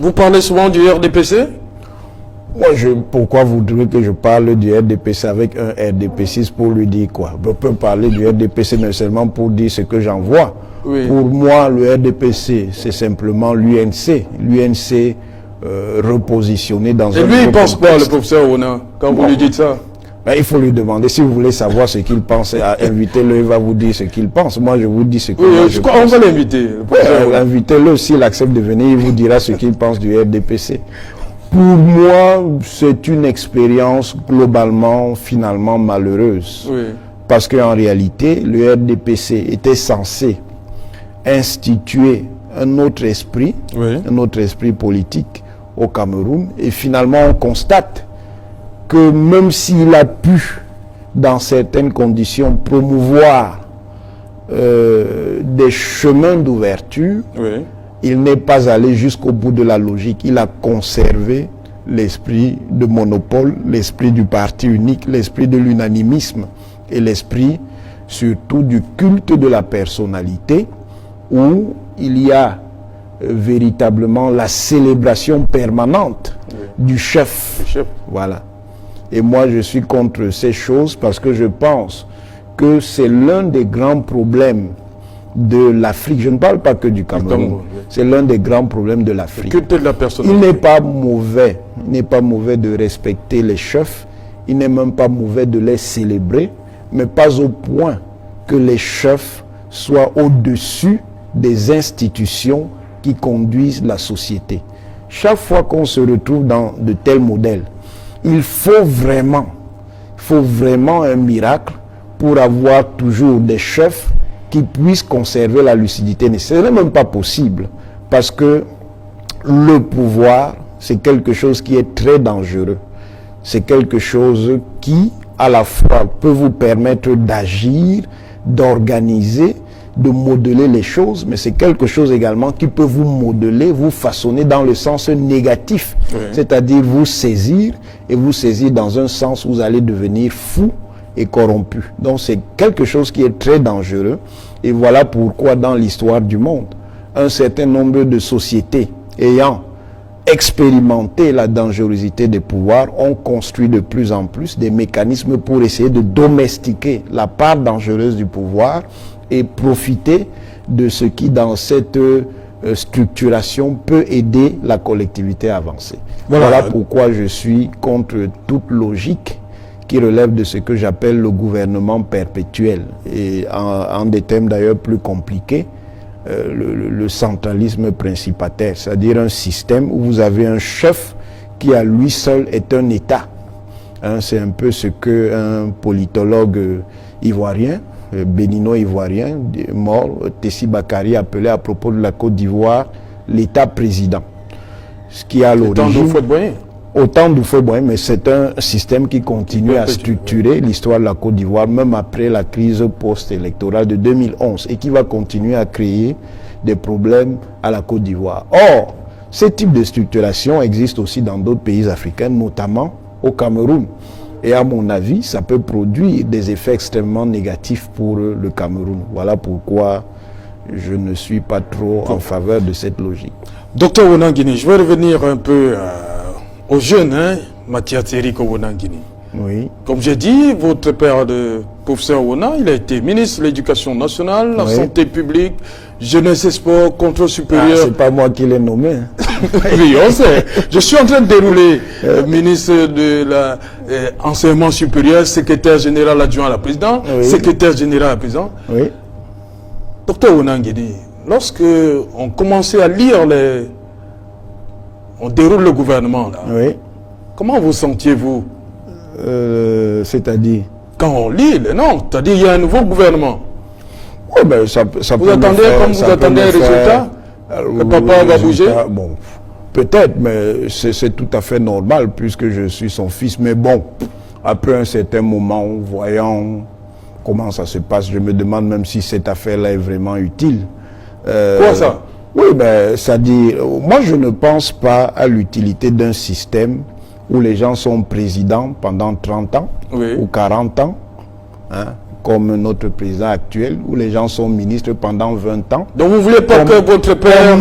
Vous parlez souvent du RDPC? Moi, pourquoi vous voudrez que je parle du RDPC avec un RDPCiste pour lui dire quoi? Je peux parler du RDPC, mais seulement pour dire ce que j'en vois. Oui. Pour moi, le RDPC, c'est simplement l'UNC. L'UNC repositionné dans un... Et lui, il pense quoi, le professeur Ona, quand vous lui dites ça? Ben, il faut lui demander. Si vous voulez savoir ce qu'il pense, invitez-le, il va vous dire ce qu'il pense. Moi, je vous dis ce que je pense. On va l'inviter. Invitez-le, s'il accepte de venir, il vous dira ce qu'il pense du RDPC. Pour moi, c'est une expérience globalement, finalement malheureuse. Oui. Parce qu'en réalité, le RDPC était censé instituer un autre esprit, un autre esprit politique au Cameroun. Et finalement, on constate que même s'il a pu, dans certaines conditions, promouvoir des chemins d'ouverture, il n'est pas allé jusqu'au bout de la logique. Il a conservé l'esprit de monopole, l'esprit du parti unique, l'esprit de l'unanimisme et l'esprit surtout du culte de la personnalité, où il y a véritablement la célébration permanente du chef. Voilà. Et moi, je suis contre ces choses parce que je pense que c'est l'un des grands problèmes de l'Afrique. Je ne parle pas que du Cameroun. C'est l'un des grands problèmes de l'Afrique. Il n'est pas mauvais. Il n'est pas mauvais de respecter les chefs. Il n'est même pas mauvais de les célébrer, mais pas au point que les chefs soient au-dessus des institutions qui conduisent la société. Chaque fois qu'on se retrouve dans de tels modèles, il faut vraiment un miracle pour avoir toujours des chefs qui puissent conserver la lucidité nécessaire. Ce n'est même pas possible, parce que le pouvoir, c'est quelque chose qui est très dangereux. C'est quelque chose qui, à la fois, peut vous permettre d'agir, d'organiser, de modeler les choses, mais c'est quelque chose également qui peut vous modeler, vous façonner dans le sens négatif, c'est-à-dire vous saisir, et vous saisir dans un sens où vous allez devenir fou et corrompu. Donc c'est quelque chose qui est très dangereux, et voilà pourquoi dans l'histoire du monde, un certain nombre de sociétés ayant expérimenté la dangerosité des pouvoirs ont construit de plus en plus des mécanismes pour essayer de domestiquer la part dangereuse du pouvoir et profiter de ce qui, dans cette structuration, peut aider la collectivité à avancer. Voilà pourquoi je suis contre toute logique qui relève de ce que j'appelle le gouvernement perpétuel. Et en des termes d'ailleurs plus compliqués, le centralisme principataire, c'est-à-dire un système où vous avez un chef qui à lui seul est un État. C'est un peu ce qu'un politologue ivoirien, bénino-ivoirien, mort, Tessi Bakary, appelait à propos de la Côte d'Ivoire l'État-président. Ce qui a l'origine... Autant d'Houphouët-Boigny, mais c'est un système qui continue à structurer l'histoire de la Côte d'Ivoire, même après la crise post-électorale de 2011, et qui va continuer à créer des problèmes à la Côte d'Ivoire. Or, ce type de structuration existe aussi dans d'autres pays africains, notamment au Cameroun. Et à mon avis, ça peut produire des effets extrêmement négatifs pour le Cameroun. Voilà pourquoi je ne suis pas trop en faveur de cette logique. Docteur Wonanguini, je vais revenir un peu aux jeunes, Matia Teriko Wonanguini. Oui. Comme j'ai dit, votre père, de professeur Wona, il a été ministre de l'Éducation nationale, la santé publique, jeunesse et sport, contrôle supérieur. C'est pas moi qui l'ai nommé. Oui, on sait. Je suis en train de dérouler ministre de l'enseignement supérieur, secrétaire général adjoint à la présidente, secrétaire général à la présidente. Oui. Docteur Wonanguini, lorsque on commençait à lire on déroule le gouvernement là. Oui. Comment vous sentiez-vous? C'est-à-dire? Quand on lit les noms, c'est-à-dire il y a un nouveau gouvernement. Oui, ben ça vous attendez vous attendez un résultat? Le papa va bouger? Bon, peut-être, mais c'est tout à fait normal puisque je suis son fils. Mais bon, après un certain moment, voyant comment ça se passe, je me demande même si cette affaire-là est vraiment utile. Quoi ça? Oui, ben, c'est-à-dire, moi je ne pense pas à l'utilité d'un système où les gens sont présidents pendant 30 ans ou 40 ans, comme notre président actuel, où les gens sont ministres pendant 20 ans. Donc vous ne voulez pas que votre père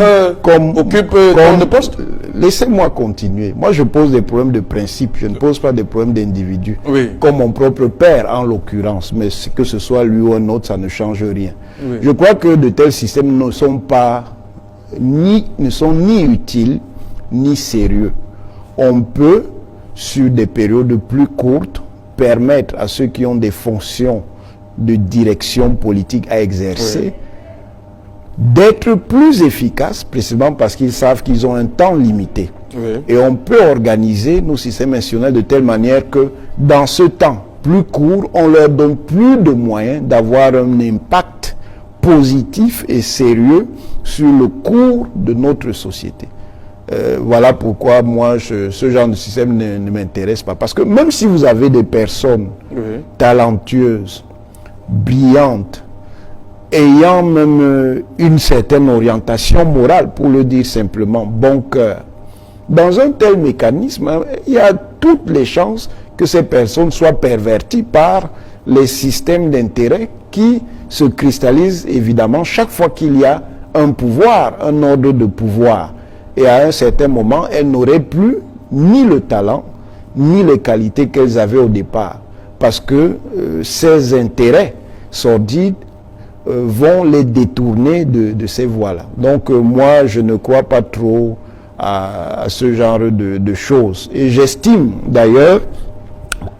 occupe tant de postes? Laissez-moi continuer. Moi, je pose des problèmes de principe, je ne pose pas des problèmes d'individu. Oui. Comme mon propre père, en l'occurrence. Mais que ce soit lui ou un autre, ça ne change rien. Oui. Je crois que de tels systèmes ne sont ni utiles, ni sérieux. On peut, sur des périodes plus courtes, permettre à ceux qui ont des fonctions de direction politique à exercer, d'être plus efficaces, précisément parce qu'ils savent qu'ils ont un temps limité. Oui. Et on peut organiser nos systèmes institutionnels de telle manière que, dans ce temps plus court, on leur donne plus de moyens d'avoir un impact positif et sérieux sur le cours de notre société. Voilà pourquoi moi, ce genre de système ne m'intéresse pas. Parce que même si vous avez des personnes talentueuses, brillantes, ayant même une certaine orientation morale, pour le dire simplement, bon cœur, dans un tel mécanisme, il y a toutes les chances que ces personnes soient perverties par les systèmes d'intérêt qui se cristallisent évidemment chaque fois qu'il y a un pouvoir, un ordre de pouvoir. Et à un certain moment, elles n'auraient plus ni le talent, ni les qualités qu'elles avaient au départ. Parce que ces intérêts sordides vont les détourner de ces voies-là. Donc moi, je ne crois pas trop à ce genre de choses. Et j'estime d'ailleurs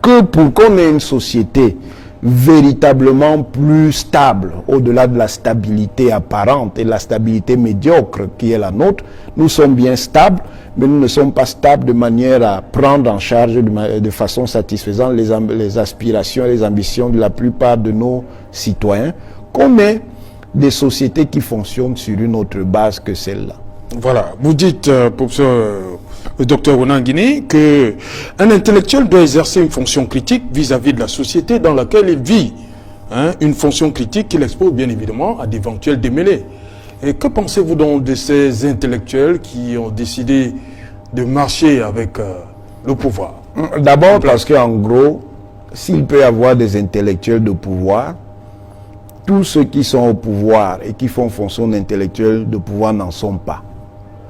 que pour qu'on ait une société véritablement plus stable, au-delà de la stabilité apparente et la stabilité médiocre qui est la nôtre, nous sommes bien stables, mais nous ne sommes pas stables de manière à prendre en charge de façon satisfaisante les aspirations et les ambitions de la plupart de nos citoyens, qu'on ait des sociétés qui fonctionnent sur une autre base que celle-là. Voilà, vous dites, professeur le docteur Ronan Guinée, qu'un intellectuel doit exercer une fonction critique vis-à-vis de la société dans laquelle il vit. Une fonction critique qui l'expose bien évidemment à d'éventuels démêlés. Et que pensez-vous donc de ces intellectuels qui ont décidé de marcher avec le pouvoir? D'abord parce qu'en gros, s'il peut y avoir des intellectuels de pouvoir, tous ceux qui sont au pouvoir et qui font fonction d'intellectuels de pouvoir n'en sont pas.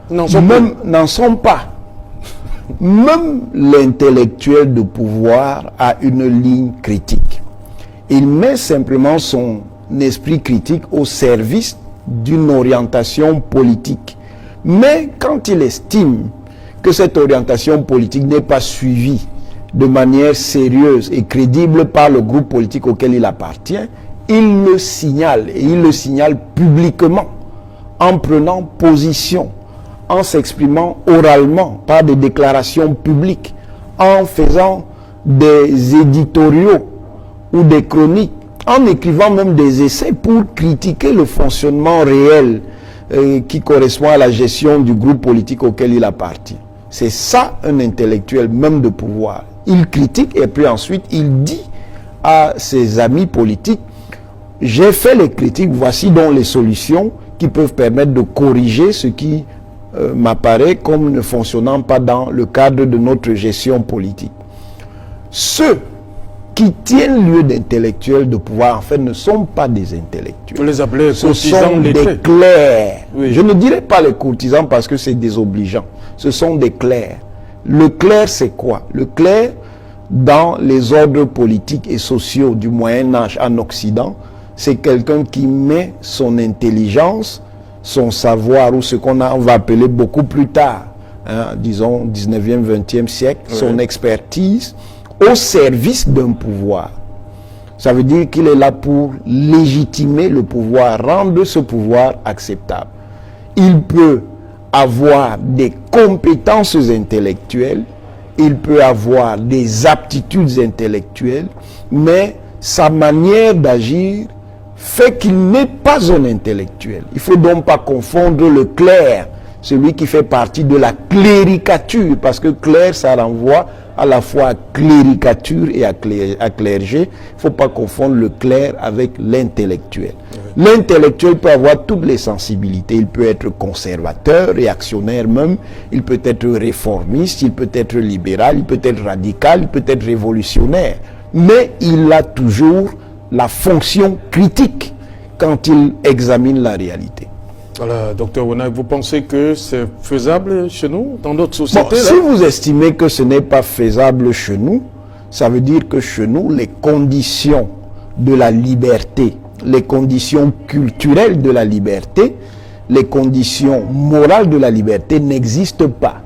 N'en sont pas. Même l'intellectuel de pouvoir a une ligne critique. Il met simplement son esprit critique au service d'une orientation politique. Mais quand il estime que cette orientation politique n'est pas suivie de manière sérieuse et crédible par le groupe politique auquel il appartient, il le signale, et il le signale publiquement, en prenant position, en s'exprimant oralement par des déclarations publiques, en faisant des éditoriaux ou des chroniques, en écrivant même des essais pour critiquer le fonctionnement réel qui correspond à la gestion du groupe politique auquel il appartient. C'est ça un intellectuel même de pouvoir. Il critique et puis ensuite il dit à ses amis politiques: j'ai fait les critiques, voici donc les solutions qui peuvent permettre de corriger ce qui m'apparaît comme ne fonctionnant pas dans le cadre de notre gestion politique. Ceux qui tiennent lieu d'intellectuels de pouvoir, en fait, ne sont pas des intellectuels. Vous les appelez ce sont des clercs. Oui. Je ne dirais pas les courtisans parce que c'est désobligeant. Ce sont des clercs. Le clerc, c'est quoi? Le clerc, dans les ordres politiques et sociaux du Moyen-Âge en Occident, c'est quelqu'un qui met son intelligence, son savoir, ou ce qu'on va appeler beaucoup plus tard, disons 19e, 20e siècle, son expertise, au service d'un pouvoir. Ça veut dire qu'il est là pour légitimer le pouvoir, rendre ce pouvoir acceptable. Il peut avoir des compétences intellectuelles, il peut avoir des aptitudes intellectuelles, mais sa manière d'agir fait qu'il n'est pas un intellectuel. Il ne faut donc pas confondre le clerc, celui qui fait partie de la cléricature, parce que clerc, ça renvoie à la fois à cléricature et à clergé. Il ne faut pas confondre le clerc avec l'intellectuel. L'intellectuel peut avoir toutes les sensibilités. Il peut être conservateur, réactionnaire même, il peut être réformiste, il peut être libéral, il peut être radical, il peut être révolutionnaire. Mais il a toujours la fonction critique quand il examine la réalité. Voilà, docteur Wona, vous pensez que c'est faisable chez nous, dans notre société? Bon, si vous estimez que ce n'est pas faisable chez nous, ça veut dire que chez nous, les conditions de la liberté, les conditions culturelles de la liberté, les conditions morales de la liberté n'existent pas.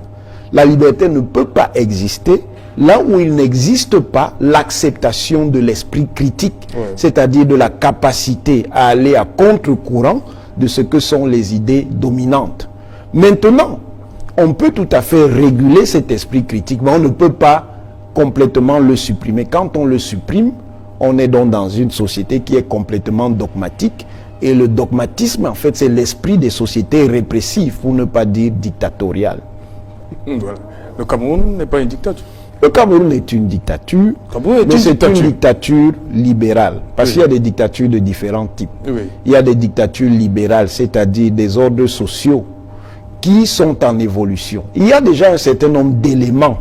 La liberté ne peut pas exister là où il n'existe pas l'acceptation de l'esprit critique, c'est-à-dire de la capacité à aller à contre-courant de ce que sont les idées dominantes. Maintenant, on peut tout à fait réguler cet esprit critique, mais on ne peut pas complètement le supprimer. Quand on le supprime, on est donc dans une société qui est complètement dogmatique, et le dogmatisme, en fait, c'est l'esprit des sociétés répressives, pour ne pas dire dictatoriales. Voilà. Le Cameroun n'est pas une dictature. Le Cameroun est une dictature, mais c'est une dictature libérale. Parce qu'il y a des dictatures de différents types. Il y a des dictatures libérales, c'est-à-dire des ordres sociaux qui sont en évolution. Il y a déjà un certain nombre d'éléments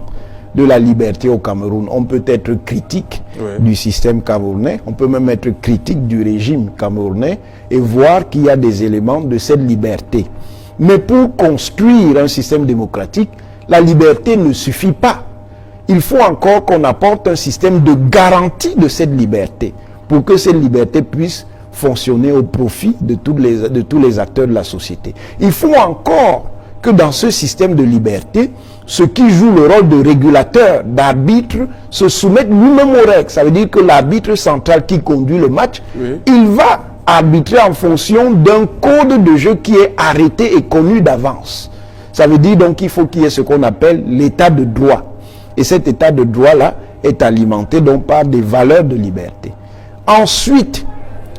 de la liberté au Cameroun. On peut être critique du système camerounais, on peut même être critique du régime camerounais et voir qu'il y a des éléments de cette liberté. Mais pour construire un système démocratique, la liberté ne suffit pas. Il faut encore qu'on apporte un système de garantie de cette liberté pour que cette liberté puisse fonctionner au profit de tous les acteurs de la société. Il faut encore que dans ce système de liberté, ceux qui jouent le rôle de régulateur, d'arbitre, se soumettent lui-même aux règles. Ça veut dire que l'arbitre central qui conduit le match, il va arbitrer en fonction d'un code de jeu qui est arrêté et connu d'avance. Ça veut dire donc qu'il faut qu'il y ait ce qu'on appelle l'état de droit. Et cet état de droit-là est alimenté donc par des valeurs de liberté. Ensuite,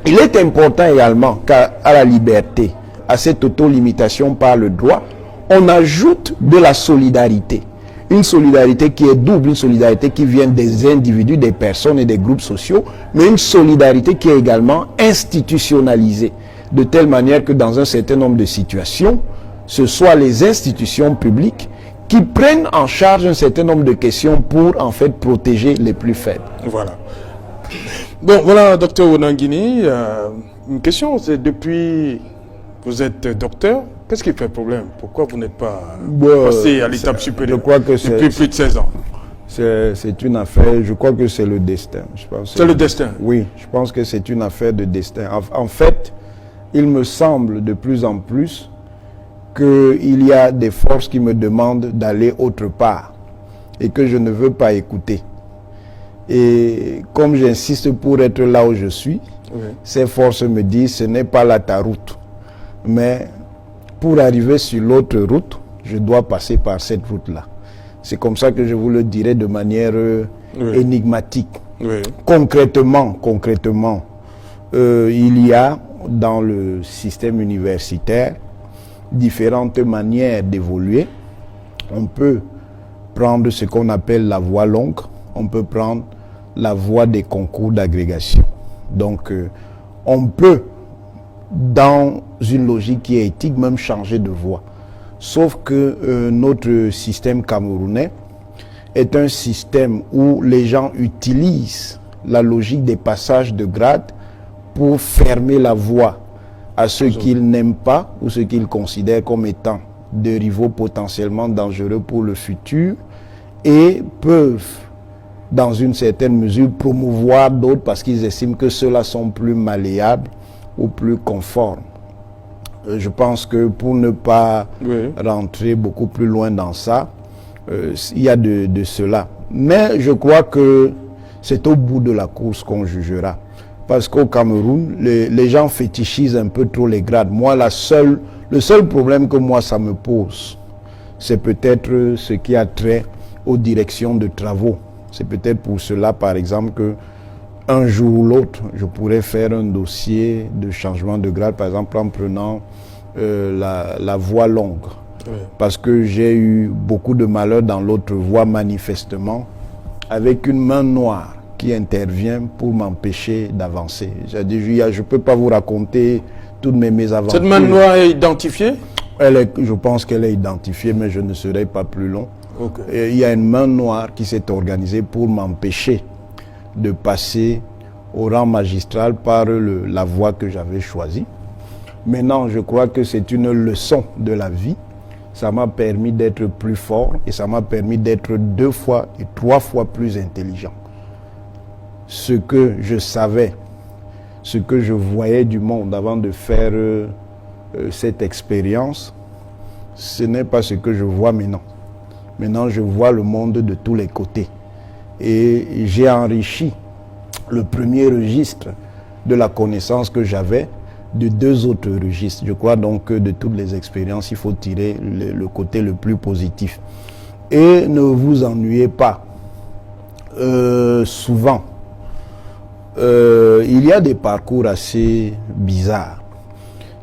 il est important également qu'à la liberté, à cette auto-limitation par le droit, on ajoute de la solidarité. Une solidarité qui est double, une solidarité qui vient des individus, des personnes et des groupes sociaux, mais une solidarité qui est également institutionnalisée, de telle manière que dans un certain nombre de situations, ce soit les institutions publiques qui prennent en charge un certain nombre de questions pour en fait protéger les plus faibles. Voilà. Bon, voilà, docteur Wonangini, une question, c'est depuis vous êtes docteur, qu'est-ce qui fait problème? Pourquoi vous n'êtes pas passé à l'étape supérieure depuis plus de 16 ans? C'est une affaire, je crois que c'est le destin. C'est le destin? Oui, je pense que c'est une affaire de destin. En fait, il me semble de plus en plus qu'il y a des forces qui me demandent d'aller autre part et que je ne veux pas écouter. Et comme j'insiste pour être là où je suis, ces forces me disent ce n'est pas là ta route. Mais pour arriver sur l'autre route, je dois passer par cette route-là. C'est comme ça que je vous le dirai de manière énigmatique. Concrètement, il y a dans le système universitaire différentes manières d'évoluer. On peut prendre ce qu'on appelle la voie longue, on peut prendre la voie des concours d'agrégation. Donc, on peut, dans une logique qui est éthique, même changer de voie. Sauf que notre système camerounais est un système où les gens utilisent la logique des passages de grade pour fermer la voie à ceux qu'ils n'aiment pas ou ceux qu'ils considèrent comme étant des rivaux potentiellement dangereux pour le futur et peuvent, dans une certaine mesure, promouvoir d'autres parce qu'ils estiment que ceux-là sont plus malléables ou plus conformes. Je pense que pour ne pas rentrer beaucoup plus loin dans ça, il y a de cela. Mais je crois que c'est au bout de la course qu'on jugera. Parce qu'au Cameroun, les gens fétichisent un peu trop les grades. Moi, le seul problème que moi ça me pose, c'est peut-être ce qui a trait aux directions de travaux. C'est peut-être pour cela, par exemple, que un jour ou l'autre, je pourrais faire un dossier de changement de grade, par exemple en prenant la voie longue. Parce que j'ai eu beaucoup de malheur dans l'autre voie, manifestement, avec une main noire qui intervient pour m'empêcher d'avancer. Je ne peux pas vous raconter toutes mes mésaventures. Cette main noire est identifiée? Je pense qu'elle est identifiée, mais je ne serai pas plus long. Il y a une main noire qui s'est organisée pour m'empêcher de passer au rang magistral par la voie que j'avais choisie. Maintenant, je crois que c'est une leçon de la vie. Ça m'a permis d'être plus fort et ça m'a permis d'être 2 fois et 3 fois plus intelligent. Ce que je savais, ce que je voyais du monde avant de faire cette expérience, ce n'est pas ce que je vois maintenant. Maintenant, je vois le monde de tous les côtés. Et j'ai enrichi le premier registre de la connaissance que j'avais de 2 autres registres. Je crois donc que de toutes les expériences, il faut tirer le côté le plus positif. Et ne vous ennuyez pas. Souvent, il y a des parcours assez bizarres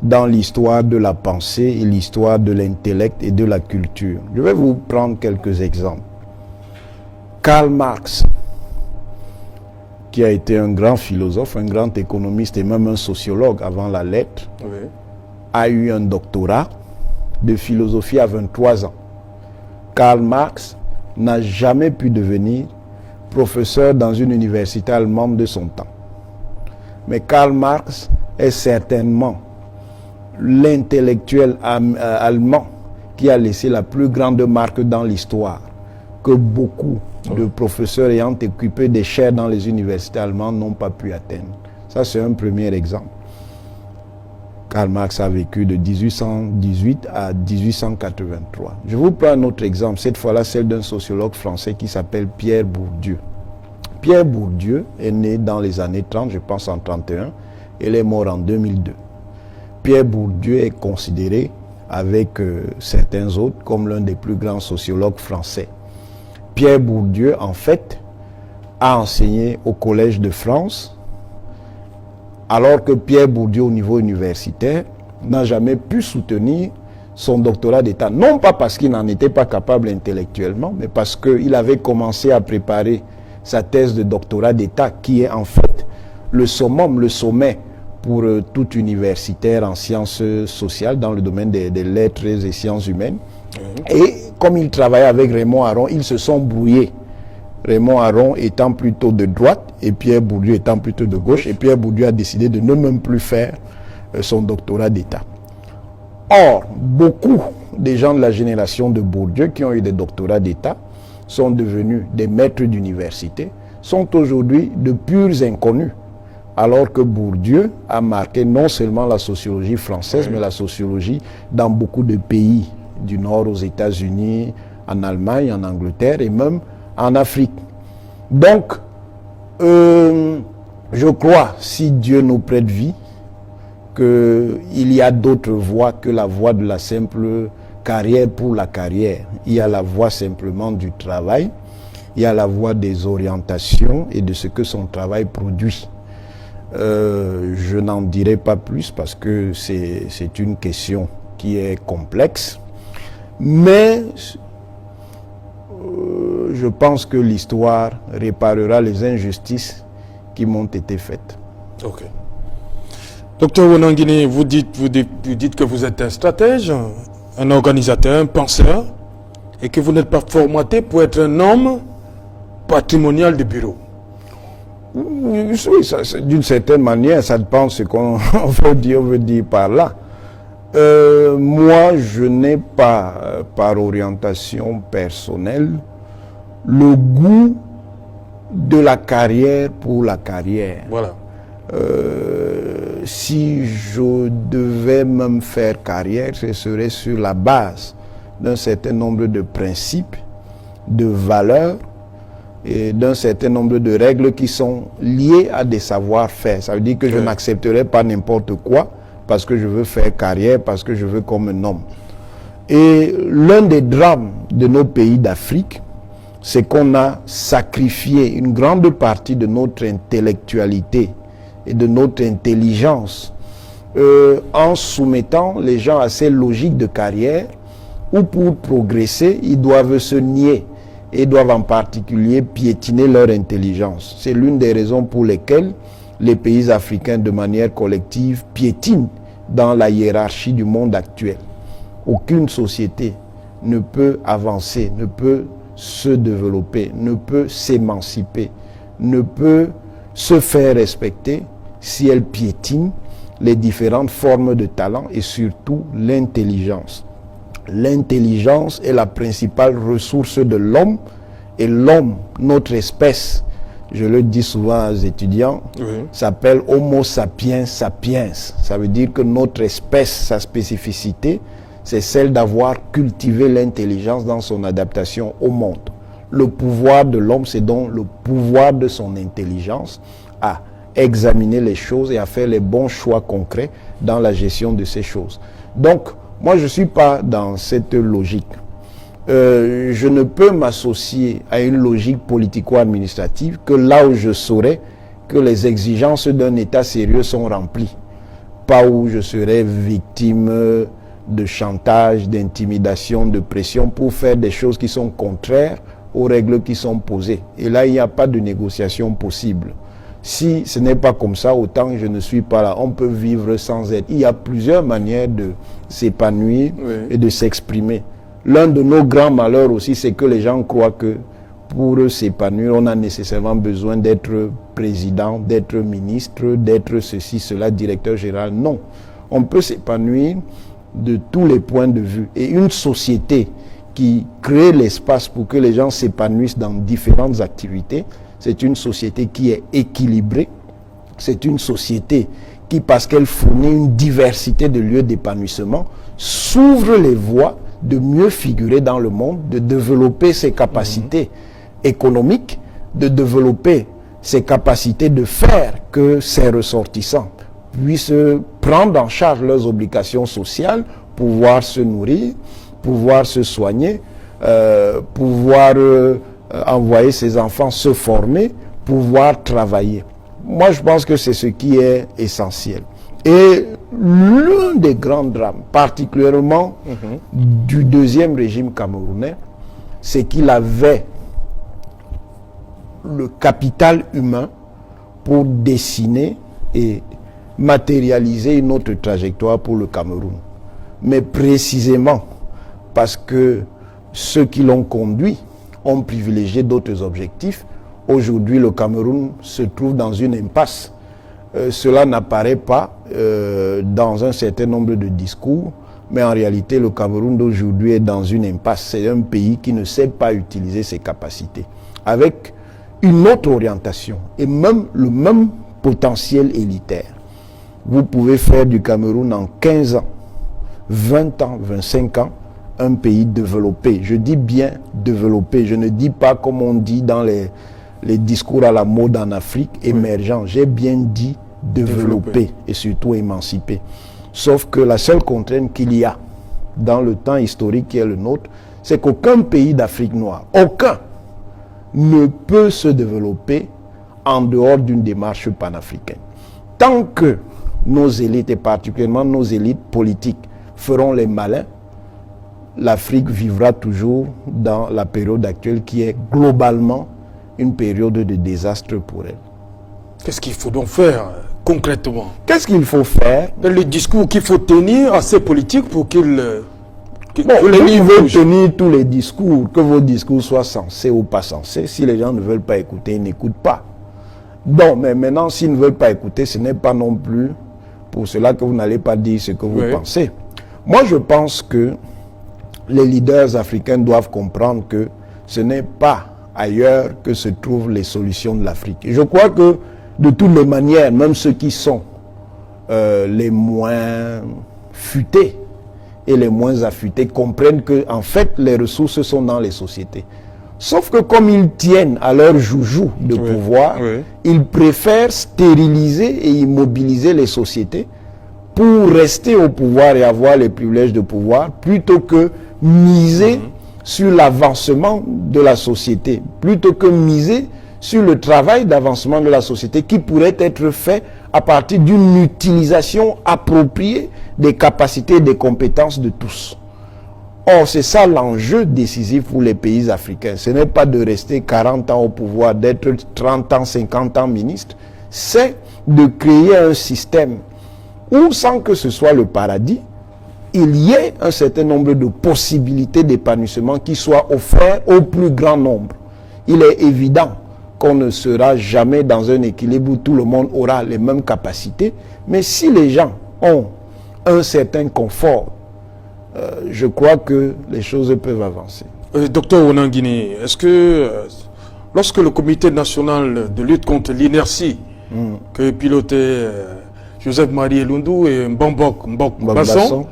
dans l'histoire de la pensée et l'histoire de l'intellect et de la culture. Je vais vous prendre quelques exemples. Karl Marx, qui a été un grand philosophe, un grand économiste et même un sociologue avant la lettre, oui, a eu un doctorat de philosophie à 23 ans. Karl Marx n'a jamais pu devenir professeur dans une université allemande de son temps. Mais Karl Marx est certainement l'intellectuel allemand qui a laissé la plus grande marque dans l'histoire, que beaucoup de professeurs ayant occupé des chaires dans les universités allemandes n'ont pas pu atteindre. Ça, c'est un premier exemple. Karl Marx a vécu de 1818 à 1883. Je vous prends un autre exemple, cette fois-là celle d'un sociologue français qui s'appelle Pierre Bourdieu. Pierre Bourdieu est né dans les années 30, je pense en 31, et il est mort en 2002. Pierre Bourdieu est considéré, avec certains autres, comme l'un des plus grands sociologues français. Pierre Bourdieu, en fait, a enseigné au Collège de France, alors que Pierre Bourdieu, au niveau universitaire, n'a jamais pu soutenir son doctorat d'État. Non pas parce qu'il n'en était pas capable intellectuellement, mais parce qu'il avait commencé à préparer sa thèse de doctorat d'État, qui est en fait le summum, le sommet pour tout universitaire en sciences sociales, dans le domaine des lettres et sciences humaines. Et comme il travaillait avec Raymond Aron, ils se sont brouillés. Raymond Aron étant plutôt de droite et Pierre Bourdieu étant plutôt de gauche. Et Pierre Bourdieu a décidé de ne même plus faire son doctorat d'État. Or, beaucoup des gens de la génération de Bourdieu qui ont eu des doctorats d'État sont devenus des maîtres d'université, sont aujourd'hui de purs inconnus. Alors que Bourdieu a marqué non seulement la sociologie française, mais la sociologie dans beaucoup de pays du Nord, aux États-Unis, en Allemagne, en Angleterre et même en Afrique. Donc, je crois, si Dieu nous prête vie, qu'il y a d'autres voies que la voie de la simple carrière pour la carrière. Il y a la voie simplement du travail, il y a la voie des orientations et de ce que son travail produit. Je n'en dirai pas plus parce que c'est une question qui est complexe. Mais je pense que l'histoire réparera les injustices qui m'ont été faites. Ok. Docteur Wonanguine, vous dites que vous êtes un stratège, un organisateur, un penseur, et que vous n'êtes pas formaté pour être un homme patrimonial de bureau. Oui, d'une certaine manière, ça dépend de ce qu'on veut dire par là. Moi, je n'ai pas, par orientation personnelle, le goût de la carrière pour la carrière. Voilà. Si je devais même faire carrière, ce serait sur la base d'un certain nombre de principes, de valeurs et d'un certain nombre de règles qui sont liées à des savoir-faire. Ça veut dire que je n'accepterai pas n'importe quoi parce que je veux faire carrière, parce que je veux comme un homme. Et l'un des drames de nos pays d'Afrique, c'est qu'on a sacrifié une grande partie de notre intellectualité et de notre intelligence en soumettant les gens à ces logiques de carrière où pour progresser, ils doivent se nier et doivent en particulier piétiner leur intelligence. C'est l'une des raisons pour lesquelles les pays africains de manière collective piétinent dans la hiérarchie du monde actuel. Aucune société ne peut avancer, ne peut se développer, ne peut s'émanciper, ne peut se faire respecter si elle piétine les différentes formes de talent et surtout l'intelligence. L'intelligence est la principale ressource de l'homme, et l'homme, notre espèce, je le dis souvent aux étudiants, s'appelle Homo sapiens sapiens. Ça veut dire que notre espèce, sa spécificité, c'est celle d'avoir cultivé l'intelligence dans son adaptation au monde. Le pouvoir de l'homme, c'est donc le pouvoir de son intelligence à examiner les choses et à faire les bons choix concrets dans la gestion de ces choses. Donc, moi, je ne suis pas dans cette logique. Je ne peux m'associer à une logique politico-administrative que là où je saurais que les exigences d'un État sérieux sont remplies. Pas où je serais victime de chantage, d'intimidation, de pression pour faire des choses qui sont contraires aux règles qui sont posées. Et là, il n'y a pas de négociation possible. Si ce n'est pas comme ça, autant je ne suis pas là. On peut vivre sans être. Il y a plusieurs manières de s'épanouir et de s'exprimer. L'un de nos grands malheurs aussi, c'est que les gens croient que pour s'épanouir, on a nécessairement besoin d'être président, d'être ministre, d'être ceci, cela, directeur général. Non. On peut s'épanouir de tous les points de vue. Et une société qui crée l'espace pour que les gens s'épanouissent dans différentes activités, c'est une société qui est équilibrée. C'est une société qui, parce qu'elle fournit une diversité de lieux d'épanouissement, s'ouvre les voies de mieux figurer dans le monde, de développer ses capacités économiques, de développer ses capacités de faire que ses ressortissants puissent prendre en charge leurs obligations sociales, pouvoir se nourrir, pouvoir se soigner, pouvoir envoyer ses enfants se former, pouvoir travailler. Moi, je pense que c'est ce qui est essentiel. Et l'un des grands drames, particulièrement du deuxième régime camerounais, c'est qu'il avait le capital humain pour dessiner et matérialiser une autre trajectoire pour le Cameroun. Mais précisément parce que ceux qui l'ont conduit ont privilégié d'autres objectifs, aujourd'hui le Cameroun se trouve dans une impasse. Cela n'apparaît pas dans un certain nombre de discours, mais en réalité le Cameroun d'aujourd'hui est dans une impasse. C'est un pays qui ne sait pas utiliser ses capacités, avec une autre orientation et même le même potentiel élitaire. Vous pouvez faire du Cameroun en 15 ans, 20 ans, 25 ans, un pays développé. Je dis bien développé, je ne dis pas comme on dit dans les discours à la mode en Afrique, émergent. J'ai bien dit développé et surtout émancipé. Sauf que la seule contrainte qu'il y a dans le temps historique qui est le nôtre, c'est qu'aucun pays d'Afrique noire, aucun, ne peut se développer en dehors d'une démarche panafricaine. Tant que nos élites, et particulièrement nos élites politiques, feront les malins, l'Afrique vivra toujours dans la période actuelle qui est globalement une période de désastre pour elle. Qu'est-ce qu'il faut donc faire concrètement? Qu'est-ce qu'il faut faire? Le discours qu'il faut tenir à ces politiques pour qu'ils... ils veulent tenir tous les discours, que vos discours soient sensés ou pas sensés. Si les gens ne veulent pas écouter, ils n'écoutent pas. Bon, mais maintenant, s'ils ne veulent pas écouter, ce n'est pas non plus pour cela que vous n'allez pas dire ce que vous pensez. Moi, je pense que les leaders africains doivent comprendre que ce n'est pas ailleurs que se trouvent les solutions de l'Afrique. Et je crois que, de toutes les manières, même ceux qui sont les moins futés et les moins affûtés comprennent que, en fait, les ressources sont dans les sociétés. Sauf que comme ils tiennent à leur joujou de pouvoir, ils préfèrent stériliser et immobiliser les sociétés pour rester au pouvoir et avoir les privilèges de pouvoir, plutôt que miser sur l'avancement de la société, plutôt que miser sur le travail d'avancement de la société qui pourrait être fait à partir d'une utilisation appropriée des capacités et des compétences de tous. Or, c'est ça l'enjeu décisif pour les pays africains. Ce n'est pas de rester 40 ans au pouvoir, d'être 30 ans, 50 ans ministre. C'est de créer un système où, sans que ce soit le paradis, il y ait un certain nombre de possibilités d'épanouissement qui soient offertes au plus grand nombre. Il est évident qu'on ne sera jamais dans un équilibre où tout le monde aura les mêmes capacités. Mais si les gens ont un certain confort, je crois que les choses peuvent avancer. Docteur Onanguini, est-ce que lorsque le comité national de lutte contre l'inertie que pilotait Joseph-Marie Elundou et Mbok Basson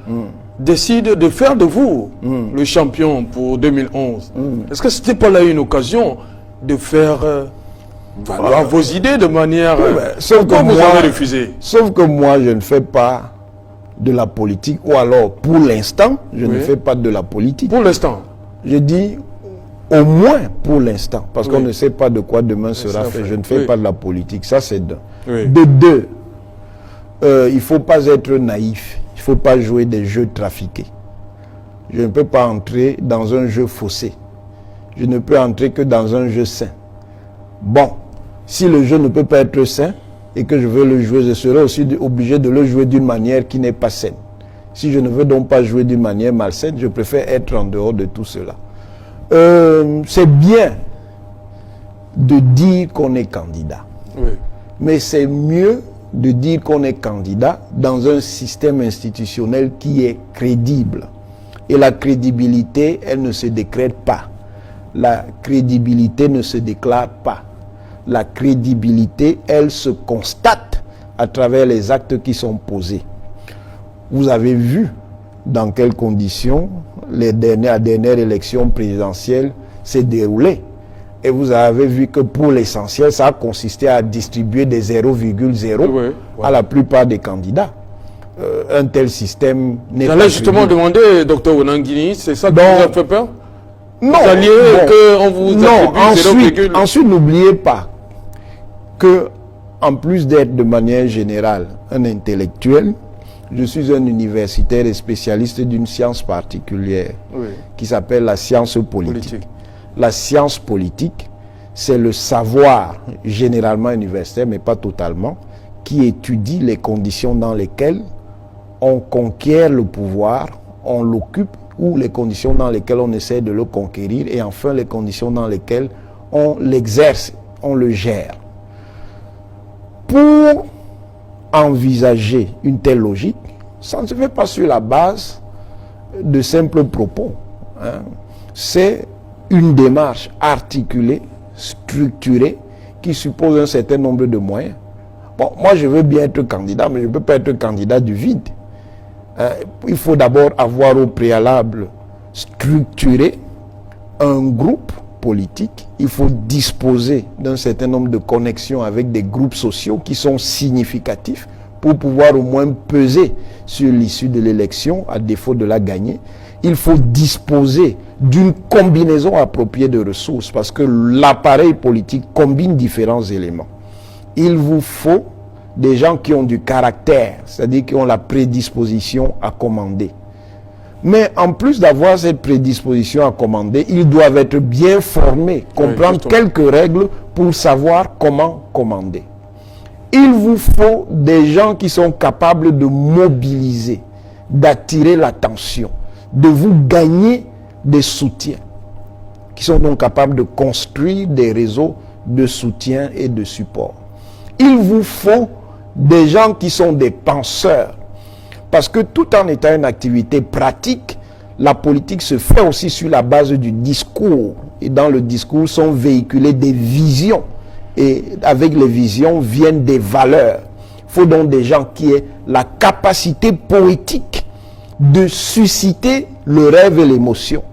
décide de faire de vous le champion pour 2011, est-ce que ce n'était pas là une occasion de faire valoir vos idées de manière... Pourquoi vous avez refusé? Sauf que moi, je ne fais pas de la politique, ou alors, pour l'instant, je ne fais pas de la politique. Pour l'instant? Je dis au moins pour l'instant, parce qu'on ne sait pas de quoi demain sera fait. Je ne fais pas de la politique, ça c'est d'un. De deux, il ne faut pas être naïf, il ne faut pas jouer des jeux trafiqués. Je ne peux pas entrer dans un jeu faussé. Je ne peux entrer que dans un jeu sain. Bon, si le jeu ne peut pas être sain et que je veux le jouer, je serai aussi obligé de le jouer d'une manière qui n'est pas saine. Si je ne veux donc pas jouer d'une manière malsaine, je préfère être en dehors de tout cela. C'est bien de dire qu'on est candidat. Mais c'est mieux de dire qu'on est candidat dans un système institutionnel qui est crédible. Et la crédibilité, elle ne se décrète pas. La crédibilité ne se déclare pas. La crédibilité, elle se constate à travers les actes qui sont posés. Vous avez vu dans quelles conditions la dernière élection présidentielle s'est déroulée. Et vous avez vu que pour l'essentiel, ça a consisté à distribuer des 0,0 à la plupart des candidats. Un tel système n'est pas... J'allais justement demander, docteur Onanguini, c'est ça qui vous a fait peur? Non, ensuite n'oubliez pas que, en plus d'être de manière générale un intellectuel, je suis un universitaire et spécialiste d'une science particulière qui s'appelle la science politique. La science politique, c'est le savoir généralement universitaire, mais pas totalement, qui étudie les conditions dans lesquelles on conquiert le pouvoir, on l'occupe, ou les conditions dans lesquelles on essaie de le conquérir, et enfin les conditions dans lesquelles on l'exerce, on le gère. Pour envisager une telle logique, ça ne se fait pas sur la base de simples propos. C'est une démarche articulée, structurée, qui suppose un certain nombre de moyens. Bon, moi je veux bien être candidat, mais je ne peux pas être candidat du vide. Il faut d'abord avoir au préalable structuré un groupe politique. Il faut disposer d'un certain nombre de connexions avec des groupes sociaux qui sont significatifs pour pouvoir au moins peser sur l'issue de l'élection, à défaut de la gagner. Il faut disposer d'une combinaison appropriée de ressources parce que l'appareil politique combine différents éléments. Il vous faut des gens qui ont du caractère, c'est-à-dire qui ont la prédisposition à commander. Mais en plus d'avoir cette prédisposition à commander, ils doivent être bien formés, comprendre quelques règles pour savoir comment commander. Il vous faut des gens qui sont capables de mobiliser, d'attirer l'attention, de vous gagner des soutiens, qui sont donc capables de construire des réseaux de soutien et de support. Il vous faut des gens qui sont des penseurs. Parce que tout en étant une activité pratique, la politique se fait aussi sur la base du discours. Et dans le discours sont véhiculées des visions. Et avec les visions viennent des valeurs. Il faut donc des gens qui aient la capacité poétique de susciter le rêve et l'émotion.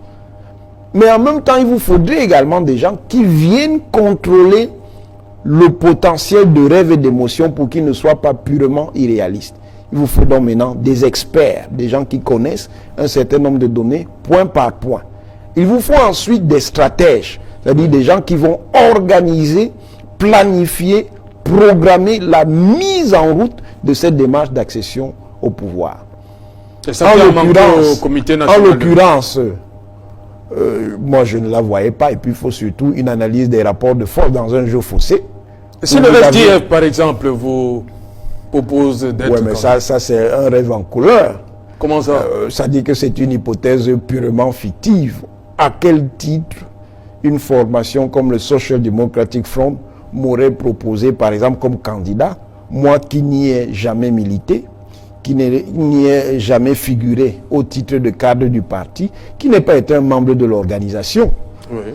Mais en même temps, il vous faudrait également des gens qui viennent contrôler le potentiel de rêve et d'émotion pour qu'il ne soit pas purement irréaliste. Il vous faut donc maintenant des experts, des gens qui connaissent un certain nombre de données, point par point. Il vous faut ensuite des stratèges, c'est-à-dire des gens qui vont organiser, planifier, programmer la mise en route de cette démarche d'accession au pouvoir. En l'occurrence, moi je ne la voyais pas, et puis il faut surtout une analyse des rapports de force dans un jeu faussé. Si le SDF, par exemple, vous propose d'être... Oui, mais ça c'est un rêve en couleur. Comment ça ça dit que c'est une hypothèse purement fictive. À quel titre une formation comme le Social Democratic Front m'aurait proposé, par exemple, comme candidat, moi qui n'y ai jamais milité, qui n'y ai jamais figuré au titre de cadre du parti, qui n'est pas été un membre de l'organisation. Oui.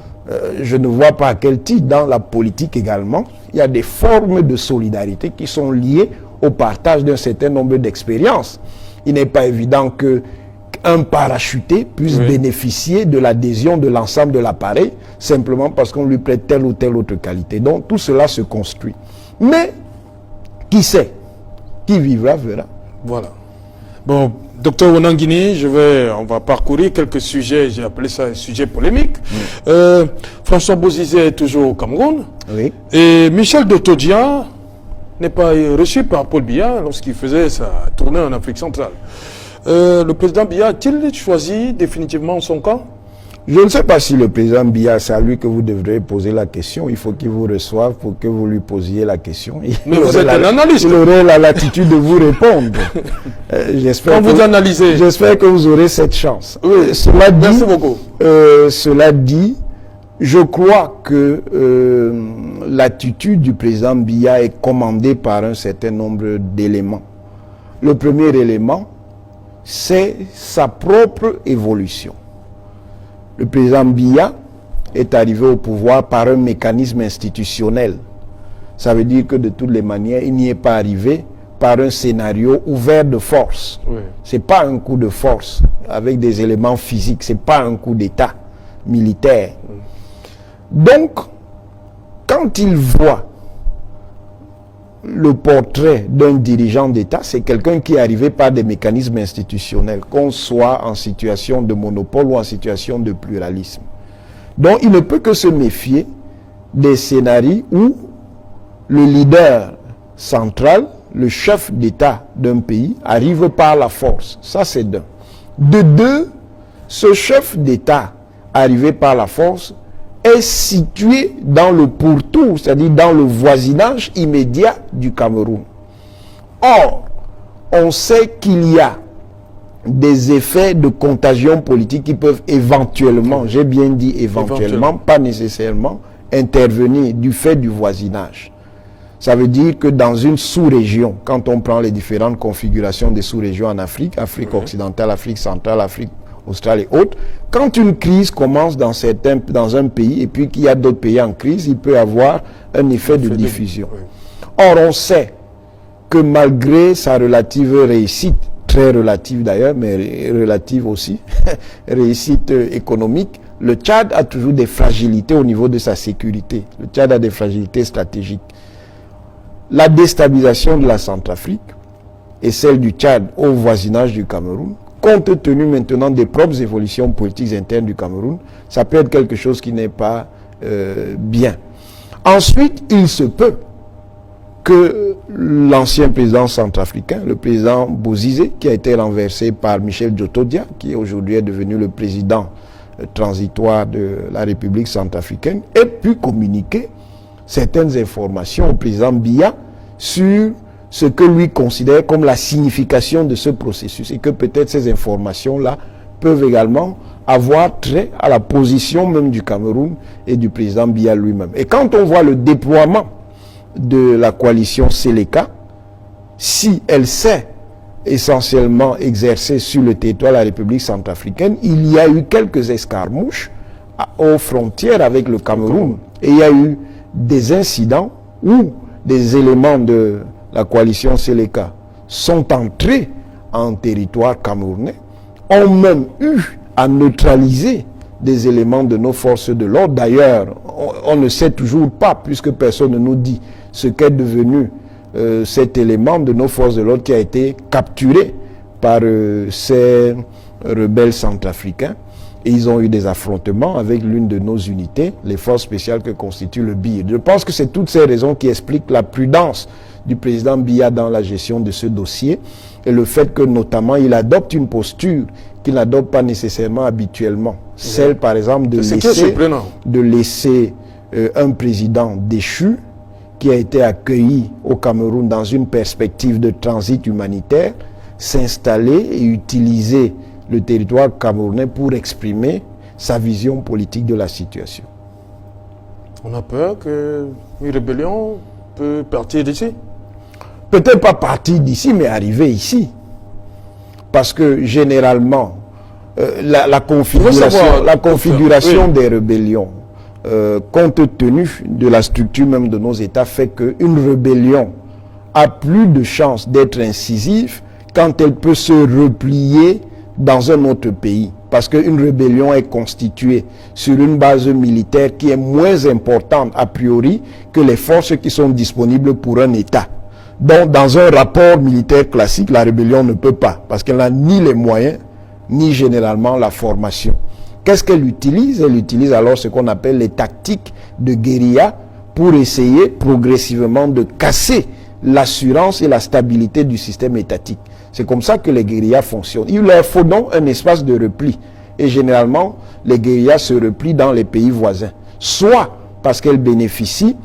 Je ne vois pas à quel titre, dans la politique également, il y a des formes de solidarité qui sont liées au partage d'un certain nombre d'expériences. Il n'est pas évident qu'un parachuté puisse bénéficier de l'adhésion de l'ensemble de l'appareil simplement parce qu'on lui prête telle ou telle autre qualité. Donc tout cela se construit. Mais, qui sait? Qui vivra verra. Voilà. Bon, docteur Onanguini, on va parcourir quelques sujets, j'ai appelé ça un sujet polémique. François Bozizé est toujours au Cameroun. Oui. Et Michel Dotodia n'est pas reçu par Paul Biya lorsqu'il faisait sa tournée en Afrique centrale. Le président Biya a-t-il choisi définitivement son camp? Je ne sais pas si le président Biya, c'est à lui que vous devrez poser la question. Il faut qu'il vous reçoive pour que vous lui posiez la question. Mais vous êtes un analyste. Il aurait la latitude de vous répondre. Quand vous analysez. J'espère que vous aurez cette chance. Oui, merci beaucoup. Cela dit, je crois que l'attitude du président Biya est commandée par un certain nombre d'éléments. Le premier élément, c'est sa propre évolution. Le président Biya est arrivé au pouvoir par un mécanisme institutionnel. Ça veut dire que de toutes les manières, il n'y est pas arrivé par un scénario ouvert de force. Oui. Ce n'est pas un coup de force avec des éléments physiques, ce n'est pas un coup d'État militaire. Donc, quand il voit le portrait d'un dirigeant d'État, c'est quelqu'un qui est arrivé par des mécanismes institutionnels, qu'on soit en situation de monopole ou en situation de pluralisme. Donc, il ne peut que se méfier des scénarios où le leader central, le chef d'État d'un pays, arrive par la force. Ça, c'est d'un. De deux, ce chef d'État arrivé par la force est situé dans le pourtour, c'est-à-dire dans le voisinage immédiat du Cameroun. Or, on sait qu'il y a des effets de contagion politique qui peuvent éventuellement, j'ai bien dit éventuellement, pas nécessairement, intervenir du fait du voisinage. Ça veut dire que dans une sous-région, quand on prend les différentes configurations des sous-régions en Afrique, Afrique occidentale, Afrique centrale, Afrique australe et autres, quand une crise commence dans un pays et puis qu'il y a d'autres pays en crise, il peut y avoir un effet de diffusion. Or, on sait que malgré sa relative réussite, très relative d'ailleurs, mais relative aussi, réussite économique, le Tchad a toujours des fragilités au niveau de sa sécurité. Le Tchad a des fragilités stratégiques. La déstabilisation de la Centrafrique et celle du Tchad au voisinage du Cameroun, compte tenu maintenant des propres évolutions politiques internes du Cameroun, ça peut être quelque chose qui n'est pas bien. Ensuite, il se peut que l'ancien président centrafricain, le président Bozizé, qui a été renversé par Michel Dotodia, qui aujourd'hui est devenu le président transitoire de la République centrafricaine, ait pu communiquer certaines informations au président Biya sur ce que lui considère comme la signification de ce processus et que peut-être ces informations-là peuvent également avoir trait à la position même du Cameroun et du président Biya lui-même. Et quand on voit le déploiement de la coalition Seleka, si elle s'est essentiellement exercée sur le territoire de la République centrafricaine, il y a eu quelques escarmouches aux frontières avec le Cameroun et il y a eu des incidents où des éléments de la coalition Seleka sont entrés en territoire camerounais, ont même eu à neutraliser des éléments de nos forces de l'ordre. D'ailleurs, on ne sait toujours pas, puisque personne ne nous dit ce qu'est devenu cet élément de nos forces de l'ordre qui a été capturé par ces rebelles centrafricains. Et ils ont eu des affrontements avec l'une de nos unités, les forces spéciales que constitue le BIR. Je pense que c'est toutes ces raisons qui expliquent la prudence du président Biya dans la gestion de ce dossier et le fait que notamment il adopte une posture qu'il n'adopte pas nécessairement habituellement. Celle par exemple de laisser un président déchu qui a été accueilli au Cameroun dans une perspective de transit humanitaire s'installer et utiliser le territoire camerounais pour exprimer sa vision politique de la situation. On a peur qu'une rébellion peut partir d'ici. Peut-être pas partir d'ici, mais arriver ici. Parce que généralement, la configuration des rébellions, compte tenu de la structure même de nos États, fait qu'une rébellion a plus de chances d'être incisive quand elle peut se replier dans un autre pays. Parce qu'une rébellion est constituée sur une base militaire qui est moins importante a priori que les forces qui sont disponibles pour un État. Donc, dans un rapport militaire classique, la rébellion ne peut pas, parce qu'elle n'a ni les moyens, ni généralement la formation. Qu'est-ce qu'elle utilise? Elle utilise alors ce qu'on appelle les tactiques de guérilla pour essayer progressivement de casser l'assurance et la stabilité du système étatique. C'est comme ça que les guérillas fonctionnent. Il leur faut donc un espace de repli. Et généralement, les guérillas se replient dans les pays voisins. Soit parce qu'elles bénéficient